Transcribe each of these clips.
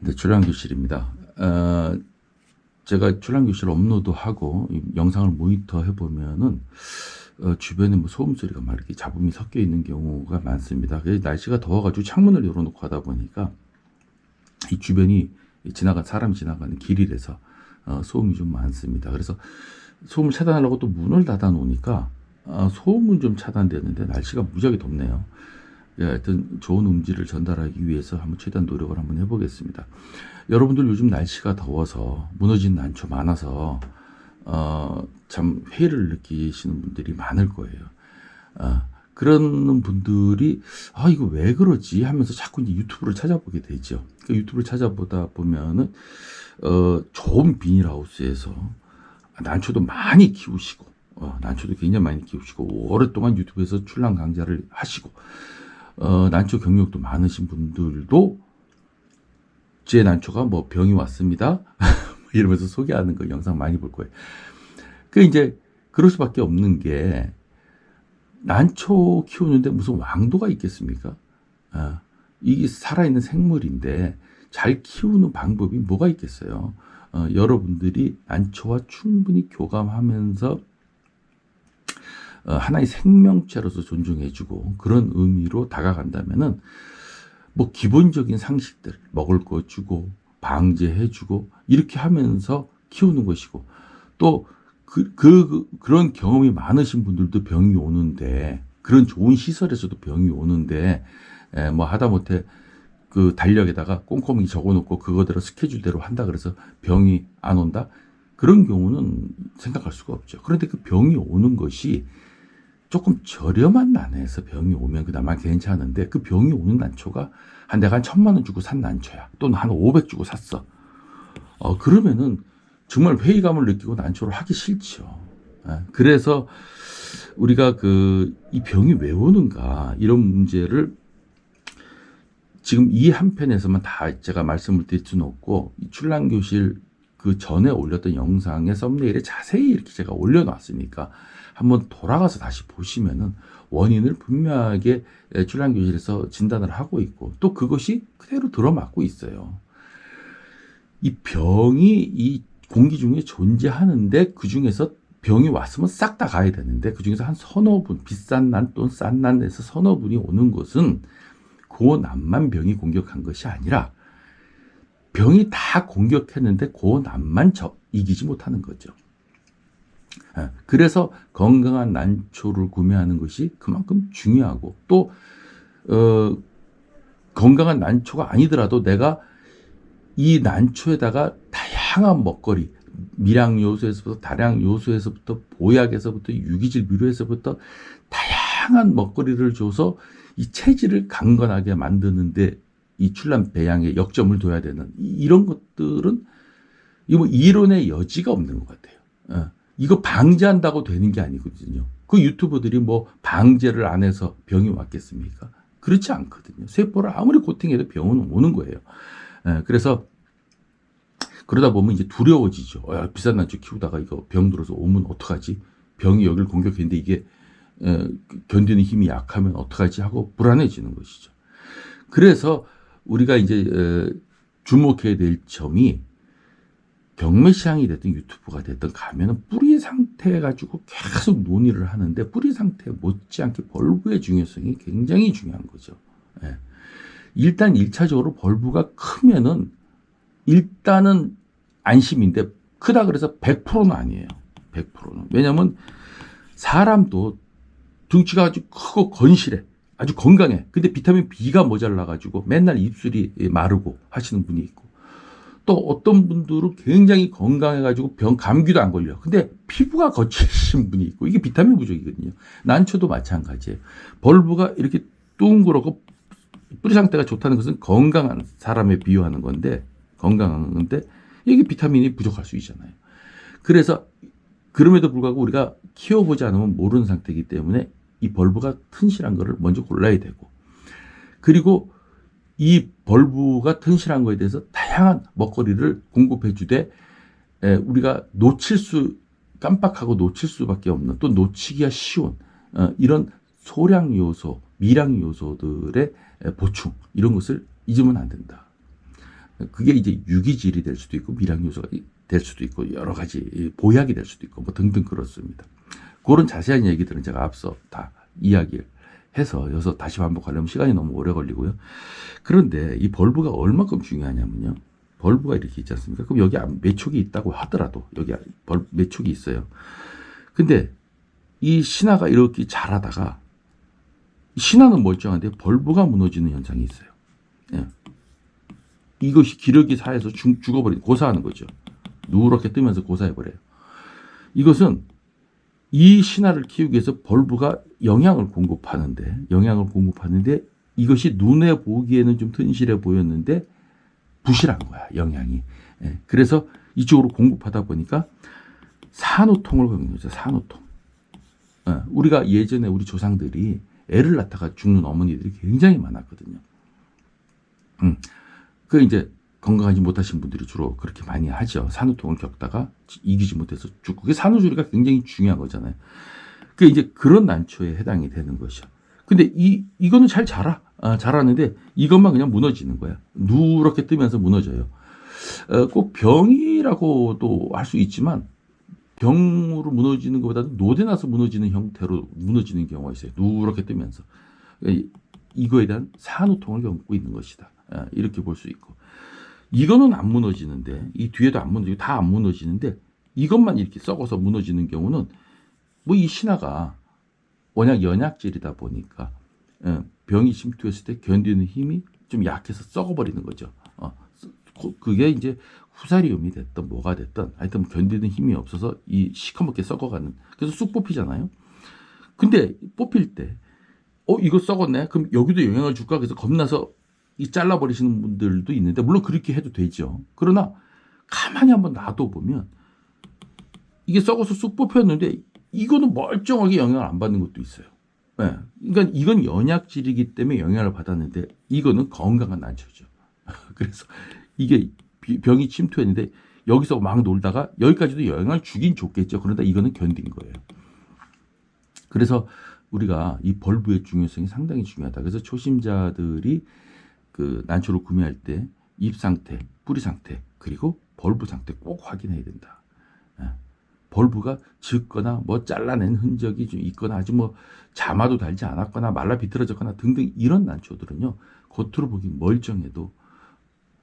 네, 출랑교실입니다. 제가 출랑교실 업로드하고 이 영상을 모니터 해보면은 주변에 뭐 소음 소리가 막 이렇게 잡음이 섞여 있는 경우가 많습니다. 날씨가 더워가지고 창문을 열어놓고 하다 보니까 이 주변이 사람이 지나가는 길이라서 소음이 좀 많습니다. 그래서 소음을 차단하려고 또 문을 닫아 놓으니까 소음은 좀 차단되는데 날씨가 무지하게 덥네요. 예, 하여튼 좋은 음질을 전달하기 위해서 한번 최대한 노력을 한번 해보겠습니다. 여러분들 요즘 날씨가 더워서 무너진 난초 많아서 참 회의를 느끼시는 분들이 많을 거예요. 그런 분들이 이거 왜 그러지 하면서 자꾸 이제 유튜브를 찾아보게 되죠. 그 유튜브를 찾아보다 보면은 좋은 비닐하우스에서 난초도 많이 키우시고 난초도 굉장히 많이 키우시고 오랫동안 유튜브에서 출랑 강좌를 하시고 난초 경력도 많으신 분들도 제 난초가 뭐 병이 왔습니다 이러면서 소개하는 거 영상 많이 볼 거예요. 이제 그럴 수밖에 없는 게 난초 키우는데 무슨 왕도가 있겠습니까? 이게 살아있는 생물인데 잘 키우는 방법이 뭐가 있겠어요? 여러분들이 난초와 충분히 교감하면서 하나의 생명체로서 존중해주고 그런 의미로 다가간다면은 뭐 기본적인 상식들 먹을 거 주고 방제해주고 이렇게 하면서 키우는 것이고 또 그런 경험이 많으신 분들도 병이 오는데 그런 좋은 시설에서도 병이 오는데 뭐 하다못해 그 달력에다가 꼼꼼히 적어놓고 그거대로 스케줄대로 한다 그래서 병이 안 온다? 그런 경우는 생각할 수가 없죠. 그런데 그 병이 오는 것이 조금 저렴한 난에서 병이 오면 그나마 괜찮은데 그 병이 오는 난초가 내가 한 1,000만 원 주고 산 난초야. 또는 한 500 주고 샀어. 그러면은 정말 회의감을 느끼고 난초를 하기 싫죠. 그래서 우리가 이 병이 왜 오는가 이런 문제를 지금 이 한 편에서만 다 제가 말씀을 드릴 수는 없고 이 출랑교실 그 전에 올렸던 영상의 썸네일에 자세히 이렇게 제가 올려놨으니까 한번 돌아가서 다시 보시면은 원인을 분명하게 출랑교실에서 진단을 하고 있고 또 그것이 그대로 들어맞고 있어요. 이 병이 이 공기 중에 존재하는데 그 중에서 병이 왔으면 싹 다 가야 되는데 그 중에서 한 서너 분 비싼 난 또는 싼 난에서 서너 분이 오는 것은 그 난만 병이 공격한 것이 아니라 병이 다 공격했는데 그 난만 이기지 못하는 거죠. 그래서 건강한 난초를 구매하는 것이 그만큼 중요하고 또 건강한 난초가 아니더라도 내가 이 난초에다가 다양한 먹거리 미량 요소에서부터 다량 요소에서부터 보약에서부터 유기질 비료에서부터 다양한 먹거리를 줘서 이 체질을 강건하게 만드는데 이 출란 배양에 역점을 둬야 되는 이런 것들은 뭐 이론의 여지가 없는 것 같아요. 이거 방제한다고 되는 게 아니거든요. 그 유튜버들이 뭐 방제를 안 해서 병이 왔겠습니까? 그렇지 않거든요. 세포를 아무리 코팅해도 병은 오는 거예요. 그래서 그러다 보면 이제 두려워지죠. 비싼 난초 키우다가 이거 병 들어서 오면 어떡하지? 병이 여기를 공격했는데 이게 견디는 힘이 약하면 어떡하지? 하고 불안해지는 것이죠. 그래서 우리가 이제 주목해야 될 점이 경매시장이 됐든 유튜브가 됐든 가면은 뿌리 상태 가지고 계속 논의를 하는데 뿌리 상태 못지않게 벌브의 중요성이 굉장히 중요한 거죠. 일단 1차적으로 벌브가 크면은 일단은 안심인데 크다 그래서 100%는 아니에요. 100%는. 왜냐면 사람도 등치가 아주 크고 건실해. 아주 건강해. 근데 비타민 B가 모자라가지고 맨날 입술이 마르고 하시는 분이 있고 또 어떤 분들은 굉장히 건강해가지고 감기도 안 걸려. 근데 피부가 거칠으신 분이 있고 이게 비타민 부족이거든요. 난초도 마찬가지예요. 벌브가 이렇게 둥그렇고 뿌리 상태가 좋다는 것은 건강한 사람에 비유하는 건데 건강한 건데 이게 비타민이 부족할 수 있잖아요. 그래서 그럼에도 불구하고 우리가 키워보지 않으면 모르는 상태이기 때문에 이 벌브가 튼실한 거를 먼저 골라야 되고 그리고 이 벌브가 튼실한 거에 대해서 다양한 먹거리를 공급해 주되 우리가 깜빡하고 놓칠 수밖에 없는 또 놓치기가 쉬운 이런 소량 요소, 미량 요소들의 보충 이런 것을 잊으면 안 된다. 그게 이제 유기질이 될 수도 있고 미량 요소가 될 수도 있고 여러 가지 보약이 될 수도 있고 뭐 등등 그렇습니다. 그런 자세한 얘기들은 제가 앞서 다 이야기를 해서 여기서 다시 반복하려면 시간이 너무 오래 걸리고요. 그런데 이 벌브가 얼마큼 중요하냐면요. 벌브가 이렇게 있지 않습니까? 그럼 여기 매촉이 있다고 하더라도 여기 매촉이 있어요. 근데 이 신화가 이렇게 자라다가 신화는 멀쩡한데 벌브가 무너지는 현상이 있어요. 예. 이것이 기력이 사해서 죽어버리는 고사하는 거죠. 누렇게 뜨면서 고사해버려요. 이것은 이 신화를 키우기 위해서 벌브가 영양을 공급하는데 이것이 눈에 보기에는 좀 튼실해 보였는데 부실한 거야, 영양이. 예. 그래서 이쪽으로 공급하다 보니까 산후통을 겪는 거죠. 산후통. 예. 우리가 예전에 우리 조상들이 애를 낳다가 죽는 어머니들이 굉장히 많았거든요. 그 이제 건강하지 못하신 분들이 주로 그렇게 많이 하죠. 산후통을 겪다가 이기지 못해서 죽고. 그게 산후조리가 굉장히 중요한 거잖아요. 그게 이제 그런 난초에 해당이 되는 것이죠. 근데 이거는 잘 자라는데 이것만 그냥 무너지는 거야. 누렇게 뜨면서 무너져요. 꼭 병이라고도 할 수 있지만 병으로 무너지는 것보다도 노대나서 무너지는 형태로 무너지는 경우가 있어요. 누렇게 뜨면서. 이거에 대한 산후통을 겪고 있는 것이다. 이렇게 볼 수 있고. 이거는 안 무너지는데, 이 뒤에도 안 무너지고 다 안 무너지는데, 이것만 이렇게 썩어서 무너지는 경우는, 뭐 이 신화가 워낙 연약질이다 보니까, 병이 침투했을 때 견디는 힘이 좀 약해서 썩어버리는 거죠. 그게 이제 후사리움이 됐든 뭐가 됐든, 하여튼 견디는 힘이 없어서 이 시커멓게 썩어가는, 그래서 쑥 뽑히잖아요. 근데 뽑힐 때, 이거 썩었네? 그럼 여기도 영향을 줄까? 그래서 겁나서 이 잘라버리시는 분들도 있는데, 물론 그렇게 해도 되죠. 그러나 가만히 한번 놔둬보면 이게 썩어서 쑥 뽑혔는데 이거는 멀쩡하게 영향을 안 받는 것도 있어요. 네. 그러니까 이건 연약질이기 때문에 영향을 받았는데 이거는 건강한 난초죠. 그래서 이게 병이 침투했는데 여기서 막 놀다가 여기까지도 영향을 주긴 줬겠죠. 그러다 이거는 견딘 거예요. 그래서 우리가 이 벌브의 중요성이 상당히 중요하다. 그래서 초심자들이 그 난초를 구매할 때 잎 상태, 뿌리 상태, 그리고 벌브 상태 꼭 확인해야 된다. 벌브가 짙거나 뭐 잘라낸 흔적이 좀 있거나 아주 뭐 자마도 달지 않았거나 말라 비틀어졌거나 등등 이런 난초들은요. 겉으로 보기 멀쩡해도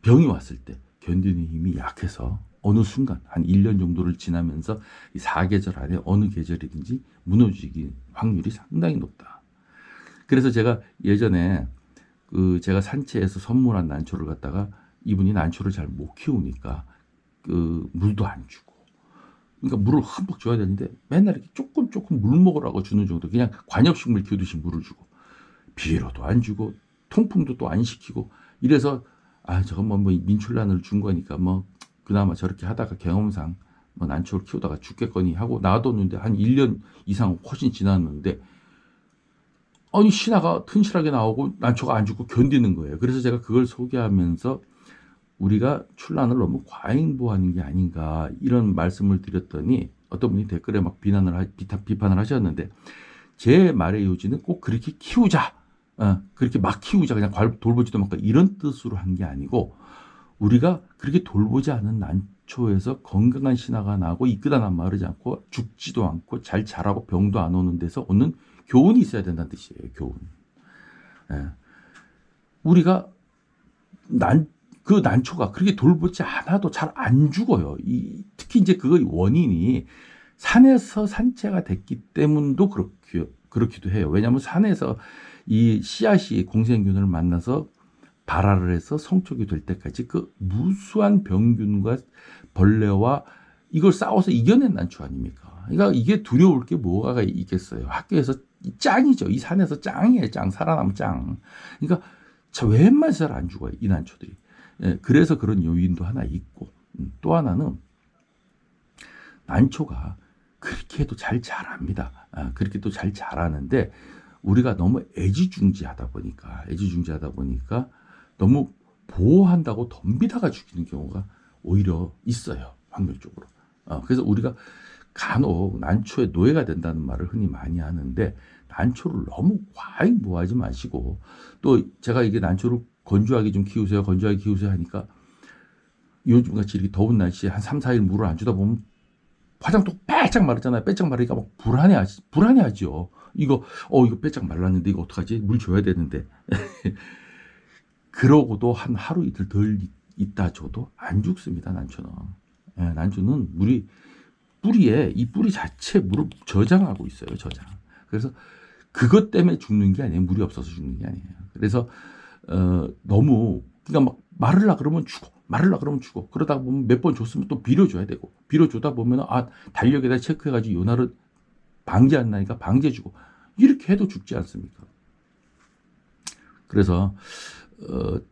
병이 왔을 때 견디는 힘이 약해서 어느 순간 한 1년 정도를 지나면서 이 4계절 안에 어느 계절이든지 무너지기 확률이 상당히 높다. 그래서 제가 예전에 제가 산채에서 선물한 난초를 갖다가 이분이 난초를 잘 못 키우니까 물도 안 주고, 그러니까 물을 흠뻑 줘야 되는데 맨날 이렇게 조금 물 먹으라고 주는 정도, 그냥 관엽식물 키우듯이 물을 주고 비료도 안 주고 통풍도 또 안 시키고 이래서 저건 뭐 민출란을 준 거니까 뭐 그나마 저렇게 하다가 경험상 뭐 난초를 키우다가 죽겠거니 하고 놔뒀는데 한 1년 이상 훨씬 지났는데 아니 신화가 튼실하게 나오고 난초가 안 죽고 견디는 거예요. 그래서 제가 그걸 소개하면서 우리가 출란을 너무 과잉보하는 게 아닌가 이런 말씀을 드렸더니 어떤 분이 댓글에 막 비판을 하셨는데 제 말의 요지는 꼭 그렇게 키우자, 그렇게 막 키우자, 그냥 돌보지도 말고 이런 뜻으로 한 게 아니고 우리가 그렇게 돌보지 않은 난초에서 건강한 신화가 나고 이끄다 마르지 않고 죽지도 않고 잘 자라고 병도 안 오는 데서 오는 교훈이 있어야 된다는 뜻이에요. 교훈. 우리가 그 난초가 그렇게 돌보지 않아도 잘 안 죽어요. 특히 이제 그 원인이 산에서 산채가 됐기 때문도 그렇기도 해요. 왜냐하면 산에서 이 씨앗이 공생균을 만나서 발화를 해서 성촉이 될 때까지 그 무수한 병균과 벌레와 이걸 싸워서 이겨낸 난초 아닙니까? 그러니까 이게 두려울 게 뭐가 있겠어요. 학교에서 짱이죠. 이 산에서 짱이에요. 짱. 살아남은 짱. 그러니까 웬만해서 잘 안 죽어요. 이 난초들이. 그래서 그런 요인도 하나 있고, 또 하나는 난초가 그렇게 해도 잘 자랍니다. 그렇게 또 잘 자라는데 우리가 너무 애지중지하다 보니까 너무 보호한다고 덤비다가 죽이는 경우가 오히려 있어요. 확률적으로. 그래서 우리가 간혹 난초의 노예가 된다는 말을 흔히 많이 하는데 난초를 너무 과잉보호하지 마시고, 또 제가 이게 난초를 건조하게 좀 키우세요 하니까 요즘같이 이렇게 더운 날씨에 한 3, 4일 물을 안 주다 보면 화장도 빼짝 마르잖아요. 빼짝 마르니까 막 불안해하죠. 이거 빼짝 말랐는데 이거 어떡하지? 물 줘야 되는데. 그러고도 한 하루 이틀 덜 있다 줘도 안 죽습니다, 난초는. 예, 난초는 이 뿌리 자체 물을 저장하고 있어요, 저장. 그래서 그것 때문에 죽는 게 아니에요. 물이 없어서 죽는 게 아니에요. 그래서, 너무, 그러니까 막 마르려 그러면 죽어. 그러다 보면 몇 번 줬으면 또 비료줘야 되고, 비료주다 보면, 달력에다 체크해가지고 요날을 방제 안 나니까 방제주고, 이렇게 해도 죽지 않습니까? 그래서,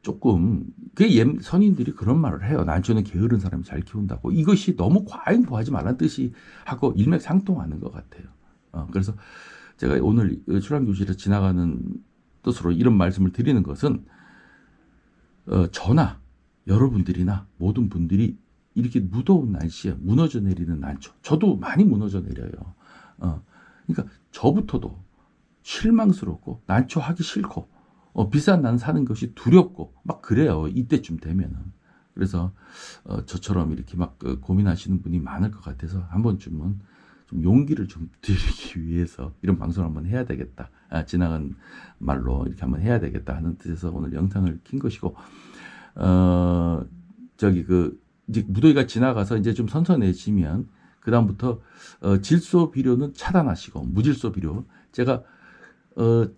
조금, 선인들이 그런 말을 해요. 난초는 게으른 사람이 잘 키운다고. 이것이 너무 과잉보하지 말라는 뜻이 하고 일맥상통하는 것 같아요. 그래서 제가 오늘 출판교실에서 지나가는 뜻으로 이런 말씀을 드리는 것은, 저나 여러분들이나 모든 분들이 이렇게 무더운 날씨에 무너져 내리는 난초. 저도 많이 무너져 내려요. 그러니까 저부터도 실망스럽고 난초 하기 싫고, 비싼 난 사는 것이 두렵고 막 그래요. 이때쯤 되면은. 그래서 저처럼 이렇게 막 고민하시는 분이 많을 것 같아서 한 번쯤은 좀 용기를 좀 드리기 위해서 이런 방송을 한번 해야 되겠다. 지나간 말로 이렇게 한번 해야 되겠다 하는 뜻에서 오늘 영상을 킨 것이고, 이제 무더위가 지나가서 이제 좀 선선해지면 그다음부터 질소 비료는 차단하시고 무질소 비료, 제가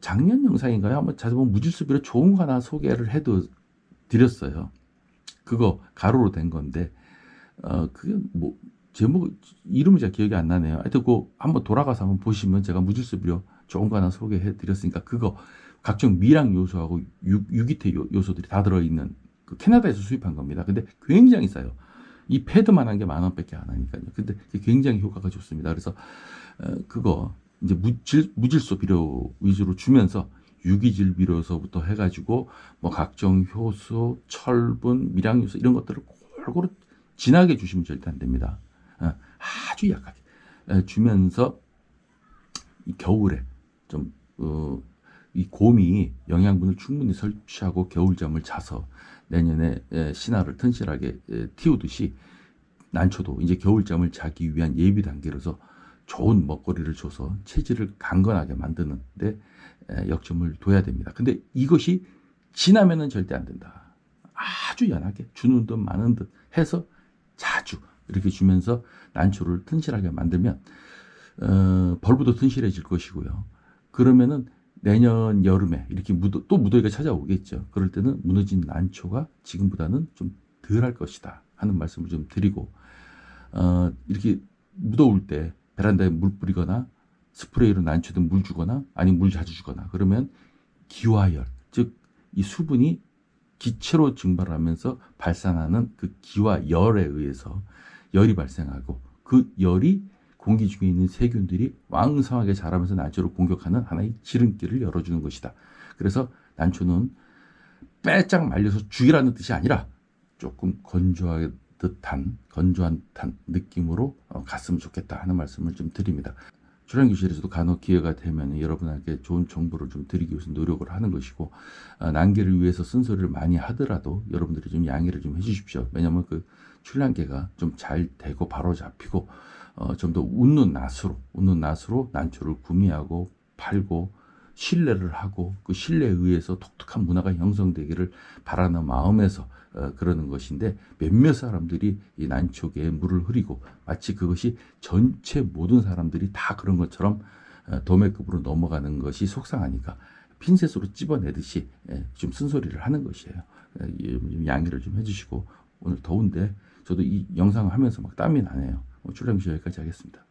작년 영상인가요? 한번 자세히 보면 무질소 비료 좋은 거 하나 소개를 해도 드렸어요. 그거 가루로 된 건데, 그게 뭐 제목 이름이 잘 기억이 안 나네요. 하여튼 그 한번 돌아가서 한번 보시면 제가 무질소 비료 좋은 거 하나 소개해 드렸으니까 그거 각종 미량 요소하고 유기태 요소들이 다 들어있는 그 캐나다에서 수입한 겁니다. 근데 굉장히 싸요. 이 패드만한 게 10,000원밖에 안 하니까요. 근데 굉장히 효과가 좋습니다. 그래서 그거 이제 무질소 비료 위주로 주면서 유기질 비료서부터 해가지고 뭐 각종 효소, 철분, 미량 요소 이런 것들을 골고루 진하게 주시면 절대 안 됩니다. 아주 약하게 주면서 이 겨울에 좀 이 곰이 영양분을 충분히 섭취하고 겨울잠을 자서 내년에 신화를 튼실하게 틔우듯이 난초도 이제 겨울잠을 자기 위한 예비 단계로서 좋은 먹거리를 줘서 체질을 강건하게 만드는데 역점을 둬야 됩니다. 근데 이것이 지나면은 절대 안 된다. 아주 연하게 주는 듯 마는 듯 해서 자주 이렇게 주면서 난초를 튼실하게 만들면 벌브도 튼실해질 것이고요. 그러면은 내년 여름에 이렇게 또 무더위가 찾아오겠죠. 그럴 때는 무너진 난초가 지금보다는 좀 덜 할 것이다 하는 말씀을 좀 드리고, 이렇게 무더울 때 베란다에 물 뿌리거나 스프레이로 난초든 물 주거나 아니면 물 자주 주거나 그러면 기화열, 즉 이 수분이 기체로 증발하면서 발산하는 그 기화열에 의해서 열이 발생하고 그 열이 공기 중에 있는 세균들이 왕성하게 자라면서 난초를 공격하는 하나의 지름길을 열어주는 것이다. 그래서 난초는 빼짝 말려서 죽이라는 뜻이 아니라 조금 건조한 듯한 느낌으로 갔으면 좋겠다 하는 말씀을 좀 드립니다. 출연교실에서도 간혹 기회가 되면 여러분에게 좋은 정보를 좀 드리기 위해서 노력을 하는 것이고, 난개를 위해서 쓴소리를 많이 하더라도 여러분들이 좀 양해를 좀 해주십시오. 왜냐하면 그 출란개가 좀 잘 되고 바로 잡히고 좀 더 웃는 낫으로 난초를 구매하고 팔고 신뢰를 하고 그 신뢰에 의해서 독특한 문화가 형성되기를 바라는 마음에서 그러는 것인데, 몇몇 사람들이 이 난초계에 물을 흐리고 마치 그것이 전체 모든 사람들이 다 그런 것처럼 도매급으로 넘어가는 것이 속상하니까 핀셋으로 찝어내듯이 좀 쓴소리를 하는 것이에요. 좀 양해를 좀 해주시고, 오늘 더운데 저도 이 영상을 하면서 막 땀이 나네요. 출연기 여기까지 하겠습니다.